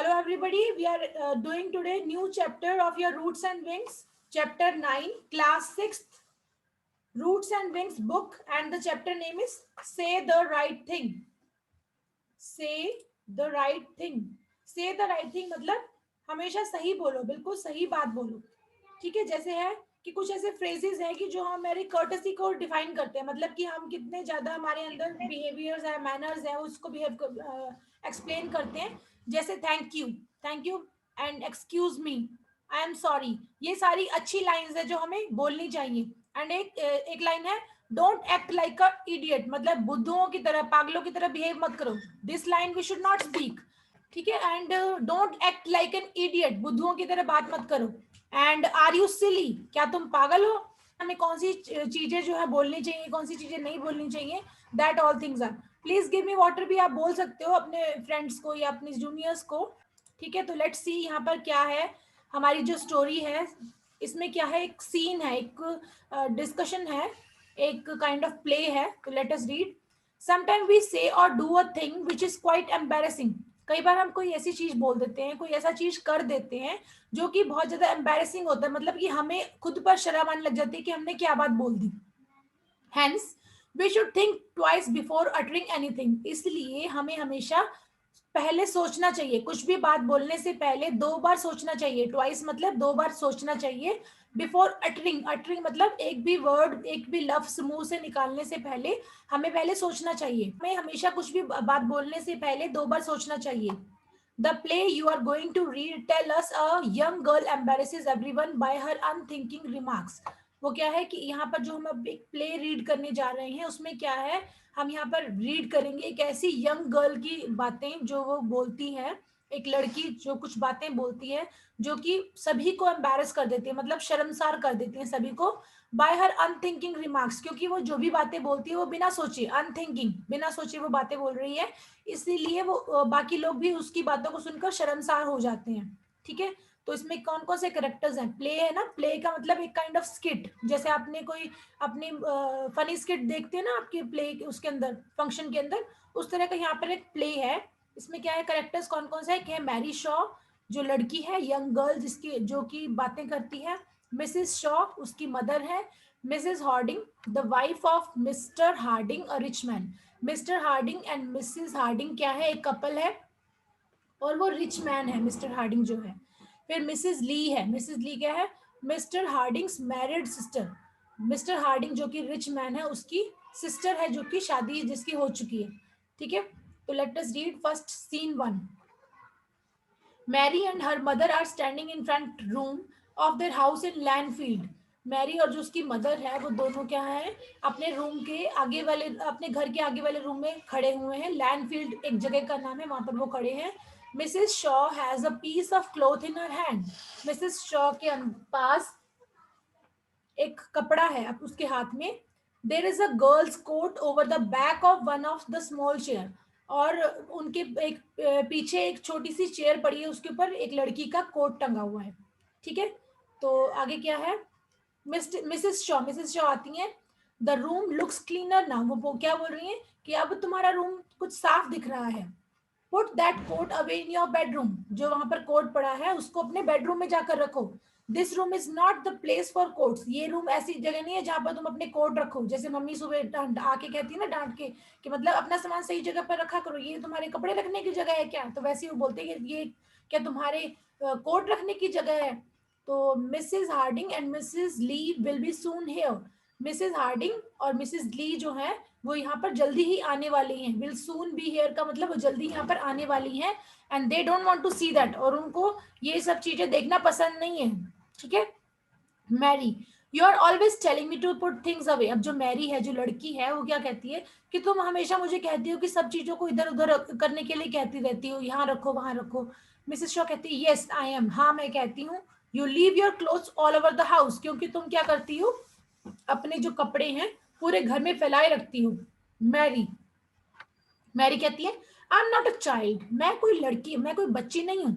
Hello everybody, we are doing today new chapter of your Roots and Wings, chapter 9, class 6th, Roots and Wings book, and the chapter name is Say the Right Thing. Say the right thing. Say the right thing मतलब हमेशा सही बोलो, बिल्कुल सही बात बोलो. ठीक है, जैसे है कि कुछ ऐसे फ्रेजेस हैं कि जो हमारी कर्टसी को डिफाइन करते हैं, मतलब कि हम कितने ज्यादा हमारे अंदर बिहेवियर्स है, मैनर्स है, उसको बिहेव एक्सप्लेन करते हैं. जैसे thank you and excuse me, I am sorry. ये सारी अच्छी लाइंस है जो हमें बोलनी चाहिए. एंड एक लाइन है, don't act like a idiot, मतलब बुद्धुओं की तरह, पागलों की तरह बिहेव मत करो. This line we should not speak. ठीक है. And don't act like an idiot, बुद्धुओं की तरह बात मत करो. एंड आर यू सिली, क्या तुम पागल हो. हमें कौन सी चीजें जो है बोलनी चाहिए, कौन सी चीजें नहीं बोलनी चाहिए, that all things are. Please give me water भी आप बोल सकते हो अपने फ्रेंड्स को या अपने जूनियर्स को. ठीक है, तो लेट्स सी यहाँ पर क्या है हमारी जो स्टोरी है. इसमें क्या है, एक सीन है, एक डिस्कशन है, एक काइंड ऑफ प्ले है. तो let us read. Sometime we say or do a thing which is quite embarrassing. कई बार हम कोई ऐसी चीज बोल देते हैं, कोई ऐसा चीज कर देते हैं जो कि बहुत ज्यादा एम्बेरसिंग होता है, मतलब कि हमें खुद पर शर्म आने लग जाती है कि हमने क्या बात बोल दी. Hence we should think twice before uttering anything. इसलिए हमें हमेशा पहले सोचना चाहिए, कुछ भी बात बोलने से पहले 2 बार सोचना चाहिए. ट्वाइस मतलब 2 बार सोचना चाहिए. बिफोर अटरिंग मतलब एक भी वर्ड, एक भी लफ्ज मुंह से निकालने से पहले हमें पहले सोचना चाहिए. हमें हमेशा कुछ भी बात बोलने से पहले 2 बार सोचना चाहिए. The play you are going to read tell us a young girl embarrasses everyone by her unthinking remarks. वो क्या है कि यहाँ पर जो हम अब एक प्ले रीड करने जा रहे हैं, उसमें क्या है, हम यहाँ पर रीड करेंगे एक ऐसी यंग गर्ल की बातें जो वो बोलती है. एक लड़की जो कुछ बातें बोलती है जो कि सभी को एम्बैरस कर देती है, मतलब शर्मसार कर देती है सभी को. बाय हर अनथिंकिंग रिमार्क्स, क्योंकि वो जो भी बातें बोलती है वो बिना सोचे, अनथिंकिंग, बिना सोचे वो बातें बोल रही है. इसीलिए वो बाकी लोग भी उसकी बातों को सुनकर शर्मसार हो जाते हैं. ठीक है. तो इसमें कौन कौन से करेक्टर्स हैं. प्ले है ना, प्ले का मतलब एक काइंड ऑफ स्किट. जैसे आपने कोई अपनी फनी स्किट देखते हैं ना आपके प्ले उसके अंदर, फंक्शन के अंदर, उस तरह का यहाँ पर एक प्ले है. इसमें क्या है, करेक्टर्स कौन कौन से है कि मैरी शॉ जो लड़की है, यंग गर्ल जिसकी जो की बातें करती है. मिसेस शॉ उसकी मदर है. Mrs Harding the wife of Mr Harding a rich man. Mr Harding and Mrs Harding क्या है, एक कपल है और वो रिच मैन है मिस्टर हार्डिंग जो है. फिर मिसेस ली है. मिसेस ली क्या है, Mr Harding's married sister. Mr Harding जो कि रिच मैन है उसकी सिस्टर है, जो कि शादी जिसकी हो चुकी है. ठीक है. तो let us read first scene 1. Mary and her mother are standing in front room of their house in Landfield. Mary और जो उसकी मदर है वो दोनों क्या है, अपने रूम के आगे वाले, अपने घर के आगे वाले रूम में खड़े हुए हैं. लैंडफील्ड एक जगह का नाम है, वहां पर वो खड़े हैं. Mrs Shaw has a piece of cloth in her hand. Mrs Shaw के पास एक कपड़ा है अब उसके हाथ में. There is a girl's coat over the back of one of the small chair. और उनके एक पीछे एक छोटी सी चेयर पड़ी है, उसके ऊपर एक लड़की का कोट टंगा हुआ है. ठीक है. तो आगे क्या है, मिसेस शॉ आती हैं. The room looks cleaner now. वो क्या बोल रही हैं कि अब तुम्हारा रूम कुछ साफ दिख रहा है. Put that coat away in your bedroom. जो वहां पर कोट पड़ा है उसको अपने बेडरूम में जाकर रखो. This room is not the place for quotes. ये रूम ऐसी जगह नहीं है जहां पर तुम अपने कोट रखो. जैसे मम्मी सुबह आके कहती है ना डांट के कि मतलब अपना सामान सही जगह पर रखा करो, ये तुम्हारे कपड़े रखने की जगह है क्या. तो वैसे ही वो बोलते हैं कि ये क्या तुम्हारे कोट रखने की जगह है. तो Mrs Harding and Mrs Lee will be soon here. Mrs Harding और मिसेस ली जो है वो यहाँ पर जल्दी ही आने वाली हैं. विल सून बी हियर का मतलब वो जल्दी यहाँ पर आने वाली हैं. And they don't want to see that. और उनको ये सब चीजें देखना पसंद नहीं है. ठीक है. Mary you are always telling me to put things away. अब जो मैरी है, जो लड़की है, वो क्या कहती है कि तुम हमेशा मुझे कहती हो कि सब चीजों को इधर उधर करने के लिए कहती रहती हो, यहाँ रखो वहां रखो. मिसेस शॉ कहती है यस आई एम, हाँ मैं कहती हूँ. You leave your clothes all over the house. क्योंकि तुम क्या करती हो, अपने जो कपड़े हैं पूरे घर में फैलाए रखती हो. मैरी मैरी कहती है I am not a child. मैं कोई लड़की, मैं कोई बच्ची नहीं हूं.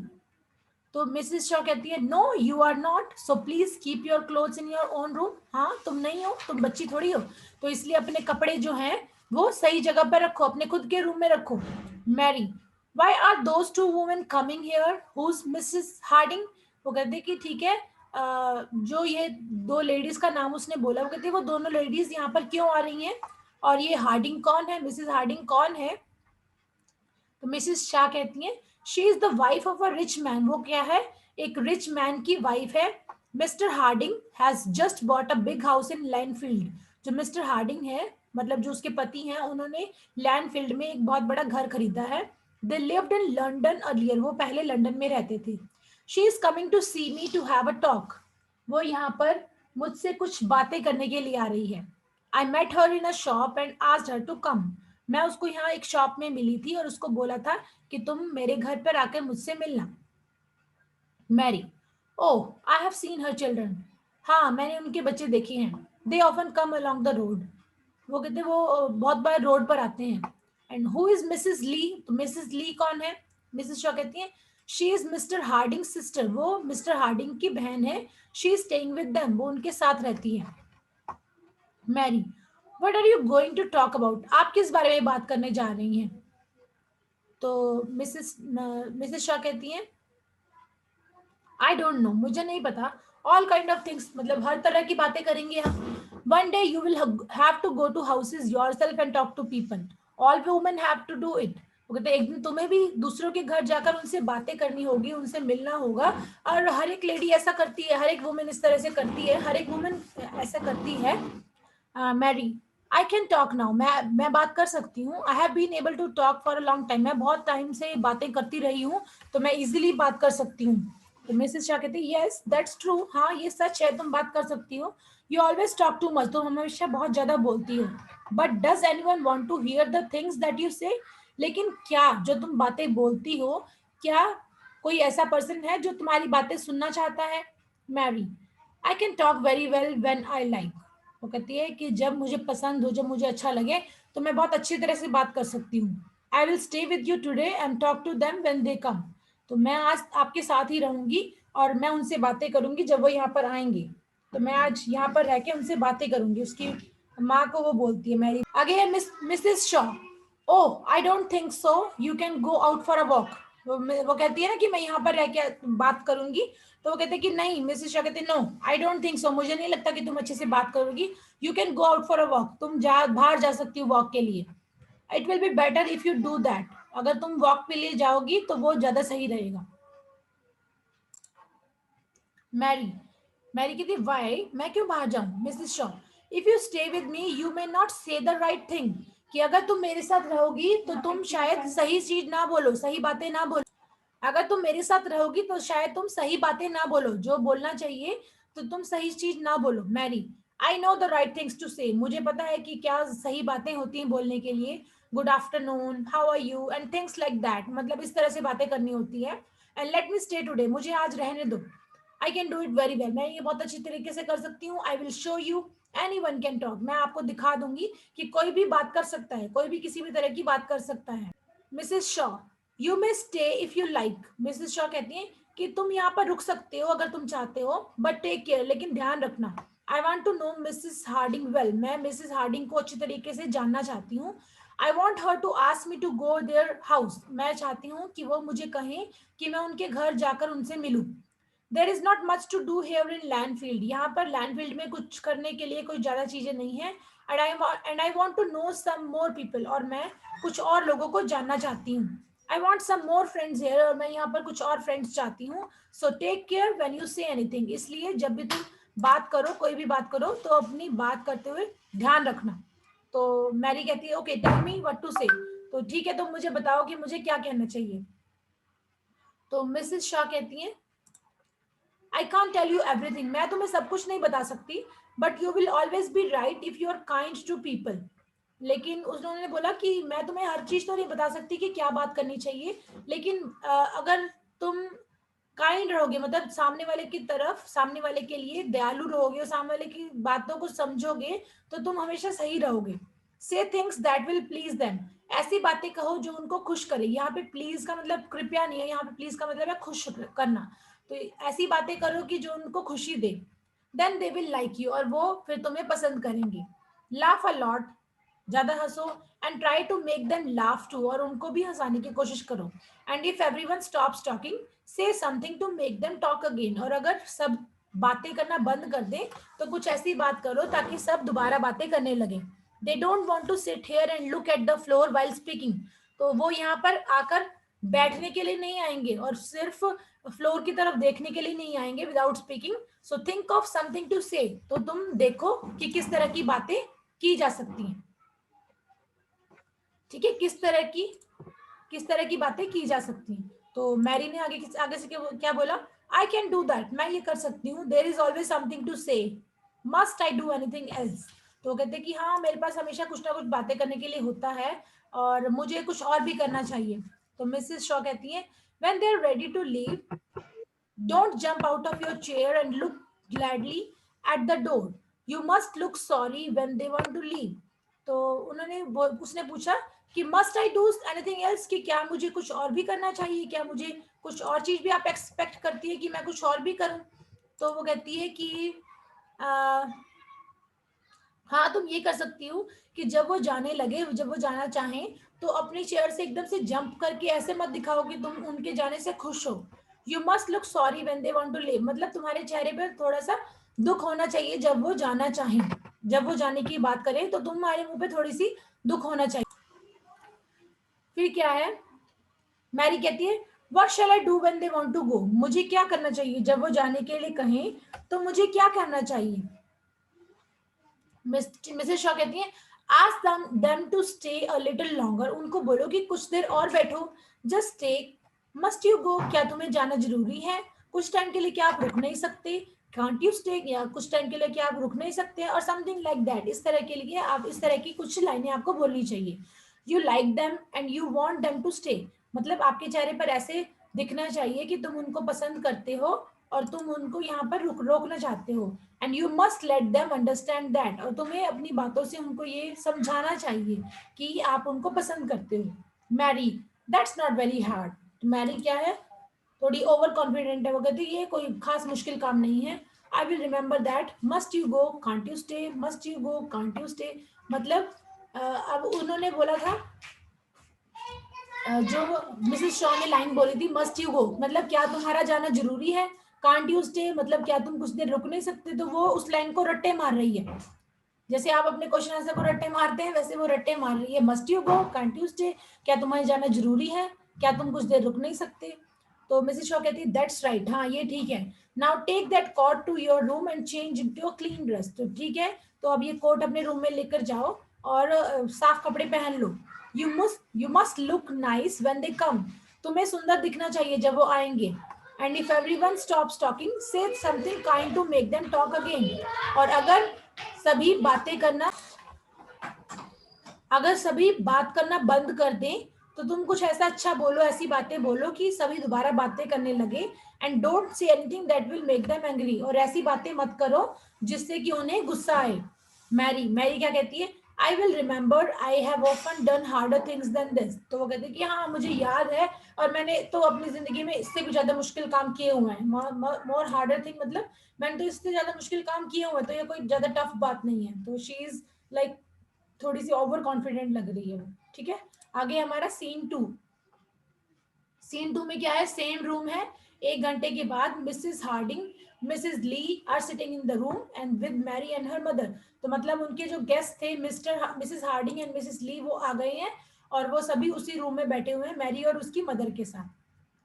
तो मिसेस शॉ कहती है no you are not, so please keep your clothes in your own room. हाँ तुम नहीं हो, तुम बच्ची थोड़ी हो, तो इसलिए अपने कपड़े जो हैं वो सही जगह पर रखो, अपने खुद के रूम में रखो. Mary Why are those two women coming here? Who's Mrs. Harding? वो कहते कि ठीक है, जो ये दो लेडीज का नाम उसने बोला, वो कहते वो दोनों लेडीज यहाँ पर क्यों आ रही हैं, और ये हार्डिंग कौन है, मिसेस हार्डिंग कौन है? तो मिसेस शाह कहती हैं she is the wife of a rich man. वो क्या है? एक रिच मैन की वाइफ है। Mr Harding has just bought a big house in Landfield. जो मिस्टर हार्डिंग है, मतलब जो उसके पति हैं, उन्होंने लैंडफील्ड में एक बहुत बड़ा घर खरीदा है। They lived in London earlier. वो पहले लंदन में रहते थे। She is coming to see me to have a talk. वो यहाँ पर मुझसे कुछ बातें करने के लिए आ रही है। I met her in a shop and asked her to come. मैं उसको यहाँ एक शॉप में मिली थी और उसको बोला था कि तुम मेरे घर पर आकर मुझसे मिलना। Mary, oh I have seen her children. हाँ, मैंने उनके बच्चे देखे हैं। They often come along the road. वो कहते वो बहुत बार रोड पर आते हैं। And who is Mrs Lee? तो मिसेस ली कौन है? मिसेस शॉ कहती है she is Mr Harding sister. वो मिस्टर हार्डिंग की बहन है। She is staying with them. वो उनके साथ रहती है। Mary, what are you going to talk about? आप किस बारे में बात करने जा रही हैं? तो मिसेस मिसेस शॉ कहती हैं आई डोंट नो, मुझे नहीं पता। ऑल काइंड ऑफ थिंग्स, मतलब हर तरह की बातें करेंगे हम। One day you will have to go to houses yourself and talk to people. All women have to do it. वो कहते एक दिन तुम्हें भी दूसरों के घर जाकर उनसे बातें करनी होगी, उनसे मिलना होगा। और हर एक लेडी ऐसा करती है, हर एक वुमेन इस तरह से करती है, हर एक वुमेन ऐसा करती है। Mary, I can talk now. मैं बात कर सकती हूँ। I have been able to talk for a long time. मैं बहुत टाइम से बातें करती रही हूँ, तो मैं इजिली बात कर सकती हूँ। तो मिसेस शाह कहती है यस दैट्स ट्रू। हाँ, ये सच है, तुम बात कर सकती हो। You always talk too much. तुम हमेशा बहुत ज्यादा बोलती हो। But does anyone want to hear the things that you say? लेकिन क्या जो तुम बातें बोलती हो, क्या कोई ऐसा पर्सन है जो तुम्हारी बातें सुनना चाहता है? Mary, I can talk very well when I like. वो कहती है कि जब मुझे पसंद हो, जब मुझे अच्छा लगे, तो मैं बहुत अच्छी तरह से बात कर सकती हूँ। I will stay with you today and talk to them when they come. तो मैं आज आपके साथ ही रहूंगी और मैं उनसे बातें करूंगी जब वो यहाँ पर आएंगे। तो मैं आज यहाँ पर रह के उनसे बातें करूंगी। उसकी माँ को वो बोलती है मैरी। आगे है Mrs Shaw. Oh I don't think so, you can go out for a walk. वो कहती है ना कि मैं यहाँ पर रह के बात करूंगी। तो वो कहते हैं कि नहीं, मिसेस शाह कहते no I don't think so, मुझे नहीं लगता कि तुम अच्छे से बात करोगी। You can go out for a walk. तुम जा बाहर जा सकती हो वॉक के लिए। It will be better if you do that. अगर तुम वॉक पे लिए जाओगी तो वो ज्यादा सही रहेगा। मैरी, मैरी कहती वाई, मैं क्यों बाहर जाऊं? Mrs Shaw, if you stay with me you may not से द राइट थिंग। कि अगर तुम मेरे साथ रहोगी तो तुम शायद सही चीज ना बोलो, सही बातें ना बोलो। अगर तुम मेरे साथ रहोगी तो शायद तुम सही बातें ना बोलो, जो बोलना चाहिए तो तुम सही चीज ना बोलो। Mary, I know the right things to say. मुझे पता है कि क्या सही बातें होती हैं बोलने के लिए। Good afternoon, how are you and things like that, मतलब इस तरह से बातें करनी होती है। And let me stay today, मुझे आज रहने दो। I can do it very well, मैं ये बहुत अच्छी तरीके से कर सकती हूँ। I will show you anyone can talk. मैं आपको दिखा दूंगी कि कोई भी बात कर सकता है, कोई भी किसी भी तरह की बात कर सकता है। Mrs Shaw, you may stay if you like. Mrs Shaw कहती हैं कि तुम यहाँ पर रुक सकते हो अगर तुम चाहते हो, बट टेक केयर, लेकिन ध्यान रखना। I want to know Mrs Harding well. मैं मिसेस हार्डिंग को अच्छी तरीके से जानना चाहती हूँ। I want her to ask me to go their house. मैं चाहती हूँ कि वो मुझे कहें कि मैं उनके घर जाकर उनसे मिलूं। There is not much to do here in Landfield. यहाँ पर लैंडफील्ड में कुछ करने के लिए कोई ज्यादा चीजें नहीं है। And I want to know some more people. और मैं कुछ और लोगों को जानना चाहती हूँ। I want some more friends here. और मैं यहाँ पर कुछ और फ्रेंड्स चाहती हूँ। So take care when you say anything. इसलिए जब भी तुम बात करो, कोई भी बात करो, तो अपनी बात करते हुए ध्यान रखना। तो मैरी कहती है okay tell me what to say. तो ठीक है, तुम मुझे बताओ कि मुझे क्या कहना चाहिए। तो मिसेस शाह कहती हैं I can't tell you everything. मैं तुम्हें सब कुछ नहीं बता सकती, but you will always be right if you are kind to people. लेकिन उन्होंने बोला कि मैं तुम्हें हर चीज तो नहीं बता सकती कि क्या बात करनी चाहिए, लेकिन अगर तुम काइंड रहोगे, मतलब सामने वाले की तरफ, सामने वाले के लिए दयालु रहोगे और सामने वाले की बातों को समझोगे, तो तुम हमेशा सही रहोगे। से things that will please them. ऐसी बातें कहो जो उनको खुश करे। यहाँ पे प्लीज का मतलब कृपया नहीं है, यहाँ पे प्लीज का मतलब है खुश करना। तो ऐसी बातें करो कि जो उनको खुशी दे। Then they will like you, और वो फिर तुम्हें पसंद करेंगे। Laugh a lot. ज्यादा हंसो, and try to make them laugh too, और उनको भी हंसाने की कोशिश करो. And if everyone stops talking, say something to make them talk again. और अगर सब बातें करना बंद कर दें तो कुछ ऐसी बात करो ताकि सब दोबारा बातें करने लगे. They don't want to sit here and look at the floor while speaking. तो वो यहाँ पर आकर बैठने के लिए नहीं आएंगे और सिर्फ फ्लोर की तरफ देखने के लिए नहीं आएंगे without speaking. So think of something to say. तो तुम देखो कि किस तरह की बातें की जा सकती हैं. ठीक है, किस तरह की बातें की जा सकती हैं. तो मैरी ने आगे से क्या बोला, आई कैन डू दैट, मैं ये कर सकती हूँ. There is always something to say, must I do anything else. तो कहते हैं कि हाँ, मेरे पास हमेशा कुछ ना कुछ बातें करने के लिए होता है और मुझे कुछ और भी करना चाहिए. तो मिसेस शॉ कहती है, when they are ready to leave, don't jump out of your chair and look gladly at the door. You must look sorry when they want to leave. तो उसने पूछा कि must I do anything else, कि क्या मुझे कुछ और भी करना चाहिए, क्या मुझे कुछ और चीज भी आप एक्सपेक्ट करती है कि मैं कुछ और भी करूं. तो वो कहती है कि आ, हाँ, तुम ये कर सकती हो कि जब वो जाने लगे, जब वो जाना चाहें, तो अपनी चेयर से एकदम से जंप करके ऐसे मत दिखाओ कि तुम उनके जाने से खुश हो. You must look sorry when they want to leave, मतलब तुम्हारे चेहरे पर थोड़ा सा दुख होना चाहिए जब वो जाना चाहें. जब वो जाने की बात करें तो तुम्हारे मुंह पे थोड़ी सी दुख होना चाहिए. फिर क्या है, मैरी कहती है, what shall I do when they want to go, मुझे क्या करना चाहिए जब वो जाने के लिए कहें, तो मुझे क्या करना चाहिए. मिसेस शॉ कहती हैं, ask them to stay a little longer, उनको बोलो कि कुछ देर और बैठो. Just stay. Must you go, क्या तुम्हें जाना जरूरी है, कुछ टाइम के लिए क्या आप रुक नहीं सकते. कांट यू स्टे, या कुछ टाइम के लिए क्या आप रुक नहीं सकते, और समथिंग लाइक दैट. इस तरह के लिए आप इस तरह की कुछ लाइनें आपको बोलनी चाहिए. You like them and you want them to stay, मतलब आपके चेहरे पर ऐसे दिखना चाहिए कि तुम उनको पसंद करते हो और तुम उनको यहाँ पर रोकना चाहते हो. And you must let them understand that, और तुम्हें अपनी बातों से उनको ये समझाना चाहिए कि आप उनको पसंद करते हो. Mary, that's not very hard. Mary क्या है, थोड़ी ओवर कॉन्फिडेंट है. वो कहती है ये कोई खास मुश्किल काम नहीं है. I will remember that. Must you go, can't you stay, must you go, can't you stay. मतलब अब उन्होंने बोला था, जो मिसेस शॉ ने लाइन बोली थी, मस्ट यू गो मतलब क्या तुम्हारा जाना जरूरी है, कांट यू स्टे मतलब क्या तुम कुछ देर रुक नहीं सकते. तो वो उस लाइन को रट्टे मार रही है. जैसे आप अपने क्वेश्चन आंसर को रट्टे मारते हैं, वैसे वो रट्टे मार रही है. Must you go, can't you stay, क्या तुम्हारा जाना जरूरी है, क्या तुम कुछ देर रुक नहीं सकते. तो मिसेस शॉ कहती है, दैट्स राइट, हाँ ये ठीक है. Now take that coat to your room and change into a clean dress. तो ठीक है, तो अब ये कोट अपने रूम में लेकर जाओ और साफ कपड़े पहन लो. You must look nice when they come, तुम्हें सुंदर दिखना चाहिए जब वो आएंगे. And if everyone stops talking, say something kind to make them talk again. और सभी बातें करना अगर सभी बात करना बंद कर दें, तो तुम कुछ ऐसा अच्छा बोलो, ऐसी बातें बोलो कि सभी दोबारा बातें करने लगे. And don't say anything that will make them angry, और ऐसी बातें मत करो जिससे कि उन्हें गुस्सा आए. मैरी क्या कहती है, I will remember, I have often done harder things than this. तो वो कहते हैं कि हाँ मुझे याद है, और मैंने तो अपनी जिंदगी में इससे भी ज्यादा मुश्किल काम किए हुए हैं. मोर हार्डर थिंग मतलब मैंने तो इससे ज्यादा मुश्किल काम किए हुए हैं, तो ये कोई ज्यादा टफ बात नहीं है. तो शी इज लाइक थोड़ी सी ओवर कॉन्फिडेंट लग रही है वो. ठीक है, आगे हमारा सीन 2 में क्या है, सेम रूम है. 1 घंटे के बाद Mrs Harding, Mrs Lee are sitting in the room and with Mary and her mother. तो मतलब उनके जो गेस्ट थे, Mrs Harding and Mrs Lee, वो आ गए हैं और वो सभी उसी रूम में बैठे हुए हैं, मैरी और उसकी मदर के साथ.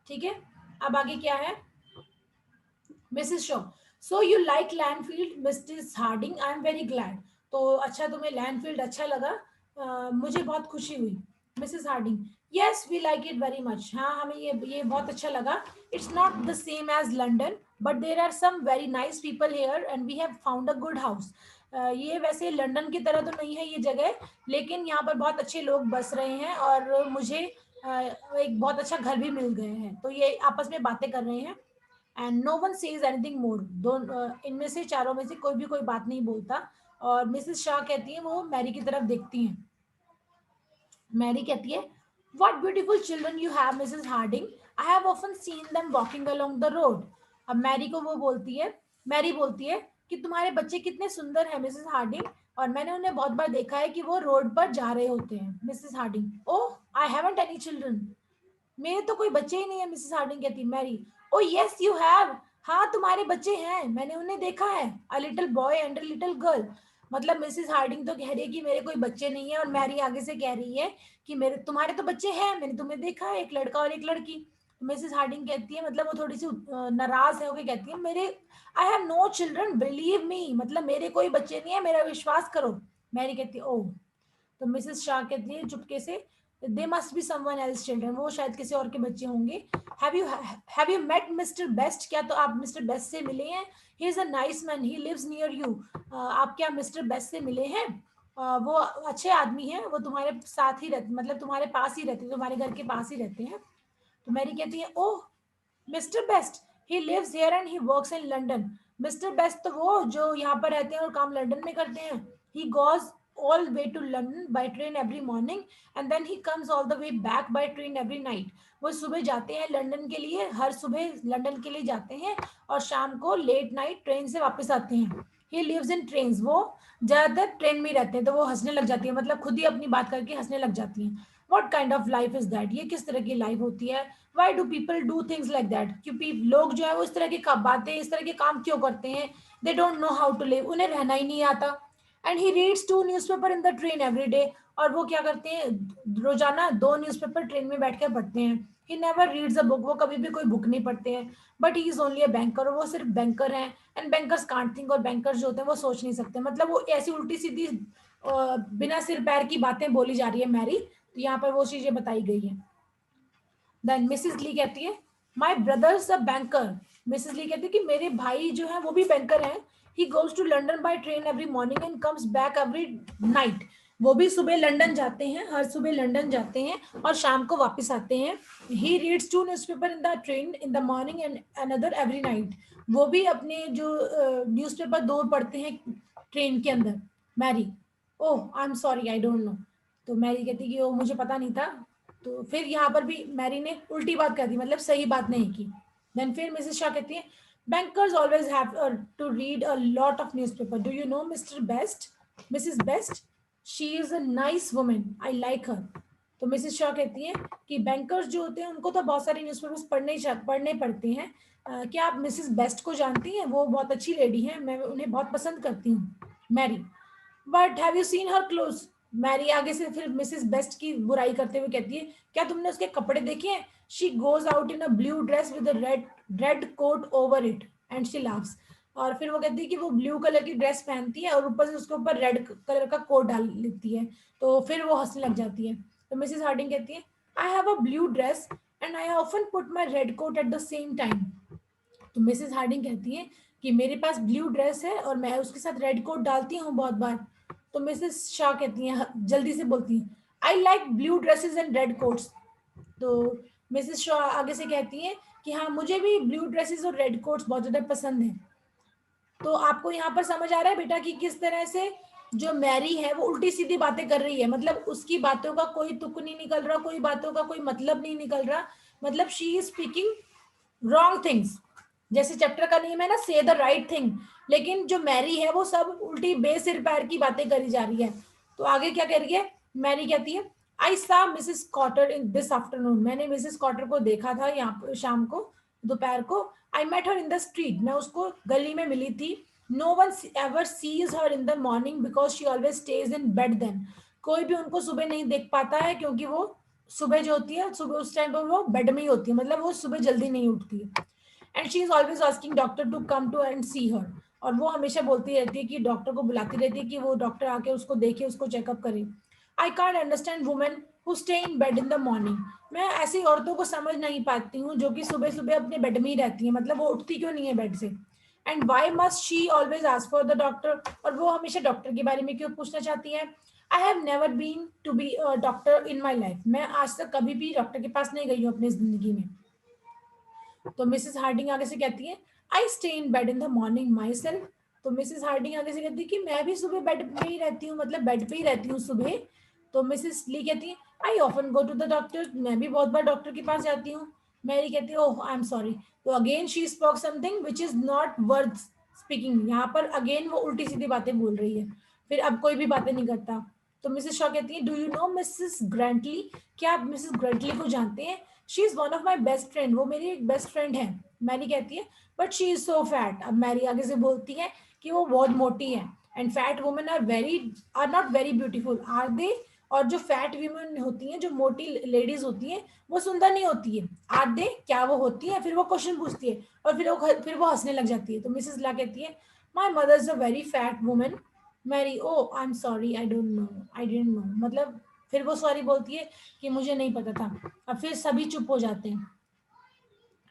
ठीक है, अब आगे क्या है, Mrs Shaw, so you like Landfield Mrs Harding, I am very glad. तो अच्छा, तुम्हें लैंडफील्ड अच्छा लगा, मुझे बहुत खुशी हुई. Mrs Harding, yes we like it very much, हाँ हमें ये बहुत अच्छा लगा. It's not the same as London, but there are some very nice people here and we have found a good house. ये वैसे लंदन की तरह तो नहीं है ये जगह, लेकिन यहाँ पर बहुत अच्छे लोग बस रहे हैं और मुझे एक बहुत अच्छा घर भी मिल गए हैं. तो ये आपस में बातें कर रहे हैं. And no one says anything more. इनमें से चारों में से कोई भी कोई बात नहीं बोलता. और मिसेस शाह कहती है, वो मैरी की तरफ देखती हैं. मैरी कहती है, what beautiful children you have Mrs Harding, I have often seen them walking along the road. अब मैरी बोलती है कि तुम्हारे बच्चे कितने सुंदर हैं मिसेस हार्डिंग, और मैंने उन्हें बहुत बार देखा है कि वो रोड पर जा रहे होते हैं। Mrs Harding, oh I haven't any children, मेरे तो कोई बच्चे ही नहीं है। मिसेस हार्डिंग कहती, Mary, oh yes you have, हाँ तुम्हारे बच्चे हैं, मैंने उन्हें देखा है, a little boy and a little girl. मतलब मिसेस हार्डिंग तो कह रही है कि मेरे कोई बच्चे नहीं है, और मैरी आगे से कह रही है कि मेरे तुम्हारे तो बच्चे हैं, मैंने तुम्हें देखा है, एक लड़का और एक लड़की। तो मिसेस हार्डिंग कहती है, मतलब वो थोड़ी सी नाराज है, होकर कहती है, मेरे I have no children believe me, मतलब मेरे कोई बच्चे नहीं है, मेरा विश्वास करो। मैरी कहती है, ओह। तो मिसेस शाह कहती है चुपके से, they must be someone else children, वो शायद किसी और के बच्चे होंगे। Have you met Mr Best, क्या तो आप मिस्टर बेस्ट से मिले हैं? He is a nice man, he lives near you, आप क्या मिस्टर बेस्ट से मिले हैं? वो अच्छे आदमी हैं, वो तुम्हारे साथ ही रहते, मतलब तुम्हारे पास ही रहते, तुम्हारे घर के पास ही रहते हैं। तो मैरी कहती है, oh Mister Best, he lives here and he works in London. Mr Best तो वो जो यहाँ पर रहते हैं और काम लंदन में करते हैं। He goes all way to London by train every morning and then he comes all the way back by train every night. वो सुबह जाते हैं लंदन के लिए, हर सुबह लंदन के लिए जाते हैं और शाम को लेट नाइट ट्रेन से वापस आते हैं। ही लिव्स इन ट्रेन्स, वो ज्यादातर ट्रेन में रहते हैं। तो वो हंसने लग जाती है, मतलब खुद ही अपनी बात करके हंसने लग जाती हैं। What kind of life is that, ये किस तरह की लाइफ होती है? Why do people do things like that, क्योंकि लोग जो है वो इस तरह की बातें, इस तरह के काम क्यों करते हैं? They don't know how to live, उन्हें रहना ही नहीं आता। And he reads 2 newspaper in the train every day, और वो क्या करते हैं, रोजाना 2 न्यूज़पेपर ट्रेन में बैठ कर पढ़ते हैं। He never reads a book, वो कभी भी कोई बुक नहीं पढ़ते हैं। But he is only a banker, और वो सिर्फ बैंकर हैं। एंड बैंकर्स कांट थिंक, और बैंकर्स जो होते हैं वो सोच नहीं सकते। मतलब वो ऐसी उल्टी सीधी बिना सिर पैर की बातें बोली जा रही है मैरी, तो यहाँ पर वो चीजें बताई गई है। देन मिसेस ली कहती है, my brother's a banker. Mrs Lee कहती है कि मेरे भाई जो है वो भी बैंकर हैं। He goes to London by train every morning and comes back every night. वो भी सुबह लंदन जाते हैं, हर सुबह लंदन जाते हैं और शाम को वापस आते हैं। ही reads 2 newspaper in the train in the morning and another every night. वो भी अपने जो न्यूज़पेपर 2 पढ़ते हैं ट्रेन के अंदर। Mary, oh I am sorry I don't know. तो मैरी कहती कि वो मुझे पता नहीं था। तो फिर यहाँ पर भी मैरी ने उल्टी बात कर दी, मतलब सही बात नहीं की। देन फिर मिसेस शाह कहती है, bankers always have to read a lot of newspaper, do you know Mr Best, Mrs Best, she is a nice woman, I like her. तो मिसेस शाह कहती है कि बैंकर्स जो होते हैं उनको तो बहुत सारे न्यूज़पेपर्स पढ़ने पड़ते हैं। क्या आप मिसेस बेस्ट को जानती हैं? वो बहुत अच्छी लेडी हैं, मैं उन्हें बहुत पसंद करती हूँ। Mary, but have you seen her clothes. Mary आगे से फिर मिसेस बेस्ट की बुराई करते हुए कहती है, क्या तुमने उसके कपड़े देखे हैं? She goes out in a blue dress with red red coat over it and she laughs. और फिर वो कहती है कि वो ब्लू कलर की ड्रेस पहनती है और ऊपर से उसके ऊपर रेड कलर का कोट डाल लेती है। तो फिर वो हंसने लग जाती है। तो मिसेस हार्डिंग कहती है, I have a blue dress and I often put my red coat at the same time. तो मिसेस हार्डिंग कहती है कि मेरे पास ब्लू ड्रेस है और मैं उसके साथ रेड कोट डालती हूँ बहुत बार। तो मिसेस शाह कहती हैं, जल्दी से बोलती हैं, I like blue dresses and red quotes. तो मिसेस शाह आगे से कहती हैं कि हाँ मुझे भी ब्लू ड्रेसेस और रेड कोट्स बहुत ज़्यादा पसंद है। तो आपको यहाँ पर समझ आ रहा है बेटा कि किस तरह से जो मैरी है वो उल्टी सीधी बातें कर रही है, मतलब उसकी बातों का कोई तुक नहीं निकल रहा, कोई बातों का कोई मतलब नहीं निकल रहा। मतलब she is speaking wrong things. जैसे चैप्टर का नेम है ना, से द राइट थिंग, लेकिन जो मैरी है वो सब उल्टी बेसिर पैर की बातें करी जा रही है। तो आगे क्या कह रही है, मैरी कहती है, I saw Mrs Cotter in this afternoon, मैंने मिसेस कॉटर को देखा था यहाँ शाम को, दोपहर को। I met her in the street, मैं उसको गली में मिली थी। No one ever sees her in the morning because she always stays in bed then. कोई भी उनको सुबह नहीं देख पाता है क्योंकि वो सुबह जो होती है, सुबह उस टाइम पर वो बेड में ही होती है, मतलब वो सुबह जल्दी नहीं उठती है। And she is always asking doctor to come to and see her, और वो हमेशा बोलती रहती है कि डॉक्टर को बुलाती रहती है कि वो डॉक्टर आके उसको देखे, उसको चेकअप करे। I can't understand women who stay in bed in the morning, मैं ऐसी औरतों को समझ नहीं पाती हूँ जो कि सुबह सुबह अपने बेड में ही रहती है, मतलब वो उठती क्यों नहीं है बेड से। And why must she always ask for the doctor, और वो हमेशा डॉक्टर के बारे में क्यों पूछना चाहती है। I have never been to be doctor in my life, मैं आज तक कभी भी डॉक्टर के पास नहीं गई हूँ अपनी जिंदगी में। तो मिसेस हार्डिंग आगे से कहती है, I stay in bed in the morning my self. तो मिसेस हार्डिंग आगे से कहती है कि मैं भी सुबह बेड में ही रहती हूँ, मतलब बेड पे ही रहती हूँ सुबह। तो मिसेस ली कहती है, I often go to the doctor, मैं भी बहुत बार डॉक्टर के पास जाती हूँ। मैरी कहती है, ओह आई एम सॉरी। तो again she spoke something which is not worth speaking, यहाँ पर अगेन वो उल्टी सीधी बातें बोल रही है। फिर अब कोई भी बातें नहीं करता। तो मिसेस शॉ कहती है, do you know Mrs Grantley, क्या आप मिसेस ग्रैंटली को जानते हैं? She is one of my best friend, वो मेरी एक बेस्ट फ्रेंड है। मैरी कहती है, but she is so fat. अब मैरी आगे से बोलती है कि वो बहुत मोटी है, and fat women are not very beautiful are they. और जो फैट वीमेन होती हैं, जो मोटी लेडीज होती हैं, वो सुंदर नहीं होती है। आर दे, क्या वो होती है? फिर वो क्वेश्चन पूछती है, और फिर वो हंसने लग जाती है। तो मिसेस ला कहती है, my mother is a very fat woman. Mary, oh I am sorry, I don't know, I don't know. मतलब फिर वो सॉरी बोलती है कि मुझे नहीं पता था। अब फिर सभी चुप हो जाते हैं।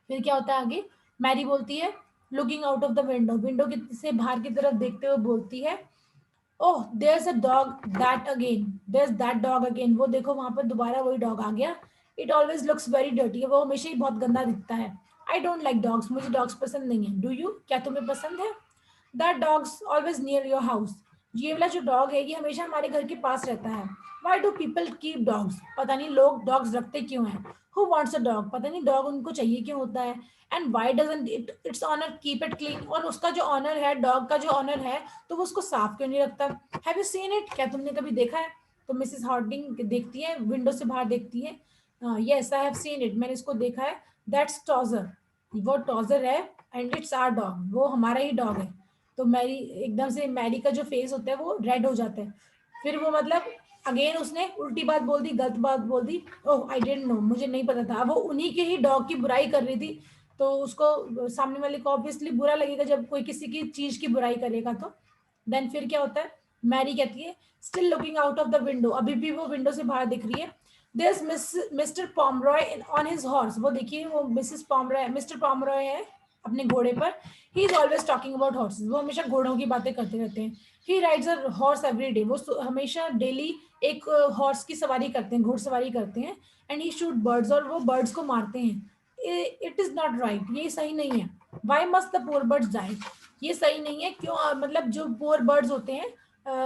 फिर क्या होता है आगे? मैरी बोलती है, looking out of the window, window से बाहर की तरफ देखते हुए बोलती है, oh there a dog that again, there that dog again, वो देखो वहां पर दोबारा वही डॉग आ गया। It always looks very dirty, वो हमेशा ही बहुत गंदा दिखता है। आई डोंट लाइक डॉग्स, मुझे डॉग्स पसंद नहीं है। डू यू, क्या तुम्हें पसंद है? That dogs always near your house, ये वाला जो डॉग है ये हमेशा हमारे घर के पास रहता है। Why do people keep dogs, पता नहीं लोग डॉग्स रखते क्यों हैं। हु वॉन्ट्स अ डॉग, पता नहीं डॉग उनको चाहिए क्यों होता है। And why doesn't its owner keep it clean, और उसका जो ऑनर है, डॉग का जो ऑनर है, तो वो उसको साफ क्यों नहीं रखता? हैव यू सीन इट, क्या तुमने कभी देखा है? तो मिसेस हार्डिंग देखती है, विंडो से बाहर देखती है। Yes I have seen it, मैंने इसको देखा है। दैट्स टॉजर, वो टॉजर है, एंड इट्स आवर डॉग, वो हमारा ही डॉग है। तो मैरी, एकदम से मैरी का जो फेस होता है वो रेड हो जाता है। फिर वो मतलब अगेन उसने उल्टी बात बोल दी, गलत बात बोल दी। ओह आई डेंट नो, मुझे नहीं पता था। वो उन्हीं के ही डॉग की बुराई कर रही थी, तो उसको सामने वाले को ऑब्वियसली बुरा लगेगा जब कोई किसी की चीज की बुराई करेगा। तो देन फिर क्या होता है? मैरी कहती है, still looking out of the window, अभी भी वो विंडो से बाहर दिख रही है। There is Mr Pomeroy on his horse, वो देखिए वो मिसेस पॉमरॉय, मिस्टर पॉमरॉय है अपने घोड़े पर। He is always talking about horses, वो हमेशा घोड़ों की बातें करते रहते हैं। He rides a horse every day, वो हमेशा डेली एक हॉर्स की सवारी करते हैं, घुड़सवारी करते हैं। एंड ही शूट बर्ड्स, और वो बर्ड्स को मारते हैं। इट इज नॉट राइट, ये सही नहीं है। Why must the poor birds die, ये सही नहीं है। क्यों मतलब जो पोर बर्ड्स होते हैं,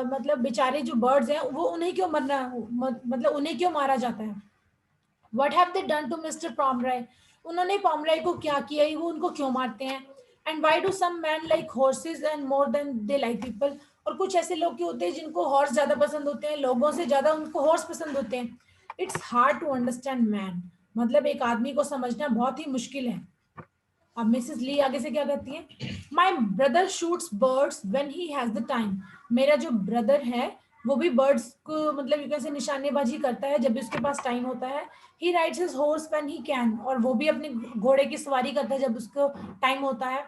मतलब बेचारे जो बर्ड्स हैं, वो उन्हें क्यों मरना, मतलब उन्हें क्यों मारा जाता है? What have they done to Mr Pomeroy, उन्होंने पॉमरॉय को क्या किया है, वो उनको क्यों मारते हैं? And why do some man like horses and more than they like people, और कुछ ऐसे लोग के होते हैं जिनको हॉर्स ज्यादा पसंद होते हैं, लोगों से ज्यादा उनको हॉर्स पसंद होते हैं। It's hard to understand man, मतलब एक आदमी को समझना बहुत ही मुश्किल है। अब मिसेस ली आगे से क्या कहती है? My brother shoots birds when he has the time, मेरा जो ब्रदर है वो भी बर्ड्स को मतलब एक से निशानेबाजी करता है जब भी उसके पास टाइम होता है। He rides his horse when he can, और वो भी अपने घोड़े की सवारी करता है जब उसको टाइम होता है।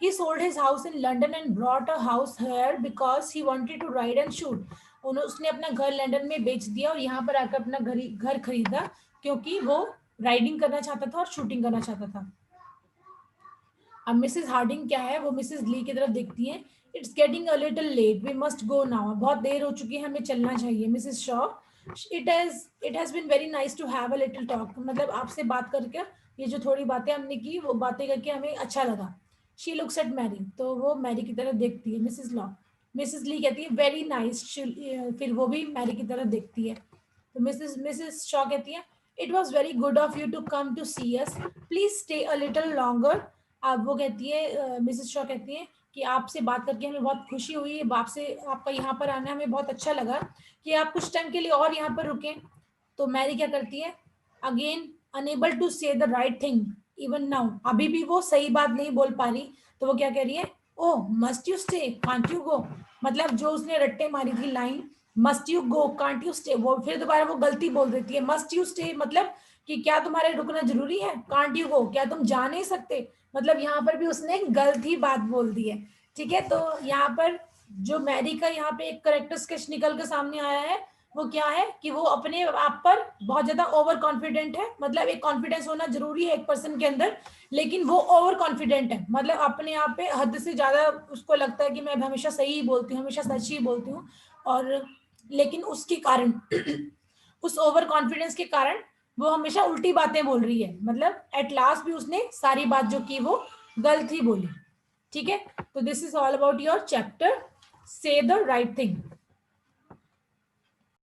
He sold his house in London and brought a house here because he wanted to ride and shoot, उसने अपना घर लंदन में बेच दिया और यहाँ पर आकर अपना घर खरीदा, क्योंकि वो राइडिंग करना चाहता था और शूटिंग करना चाहता था। अब मिसेस हार्डिंग क्या है, वो मिसेस ली की तरफ देखती है। It's getting a little late, we must go now, बहुत देर हो चुकी है, हमें चलना चाहिए। Mrs Shaw, it has been very nice to have a little talk, मतलब आपसे बात करके, ये जो थोड़ी बातें हमने की वो बातें करके हमें अच्छा लगा। शी लुक्स एट मैरी, तो वो मैरी की तरफ देखती है। मिसेस लॉ, मिसेस ली कहती है वेरी नाइस, फिर वो भी मैरी की तरफ देखती है। तो मिसेस मिसेस शॉ कहती है, it was very good of you to come to see us, please stay a little longer. अब वो कहती है, मिसेस शॉ कहती है कि आपसे बात करके हमें बहुत खुशी हुई, आपसे आपका यहाँ पर आना हमें बहुत अच्छा लगा, कि आप कुछ टाइम के लिए और यहाँ पर रुकें। तो मैरी क्या करती है? अगेन अनेबल टू से the right thing even now, अभी भी वो सही बात नहीं बोल पा रही। तो वो क्या कह रही है? Oh must you stay can't you go, मतलब जो उसने रट्टे मारी थी line, must you go can't you stay, वो फिर दोबारा वो गलती बोल देती है। मस्ट यू स्टे मतलब कि क्या तुम्हारे रुकना जरूरी है? कांट यू गो, क्या तुम जा नहीं सकते? मतलब यहाँ पर भी उसने गलत ही बात बोल दी है। ठीक है, तो यहाँ पर जो मैरी का यहाँ पे एक करेक्टर स्केच निकल के सामने आया है, वो क्या है कि वो अपने आप पर बहुत ज्यादा ओवर कॉन्फिडेंट है। मतलब एक कॉन्फिडेंस होना जरूरी है एक पर्सन के अंदर, लेकिन वो ओवर कॉन्फिडेंट है, मतलब अपने आप पे हद से ज्यादा उसको लगता है कि मैं हमेशा सही ही बोलती हूँ, हमेशा सच ही बोलती हूँ। और लेकिन उसके कारण उस ओवर कॉन्फिडेंस के कारण वो हमेशा उल्टी बातें बोल रही है, मतलब एट लास्ट भी उसने सारी बात जो की वो गलत ही बोली। ठीक है, तो this is all about your chapter से द राइट थिंग।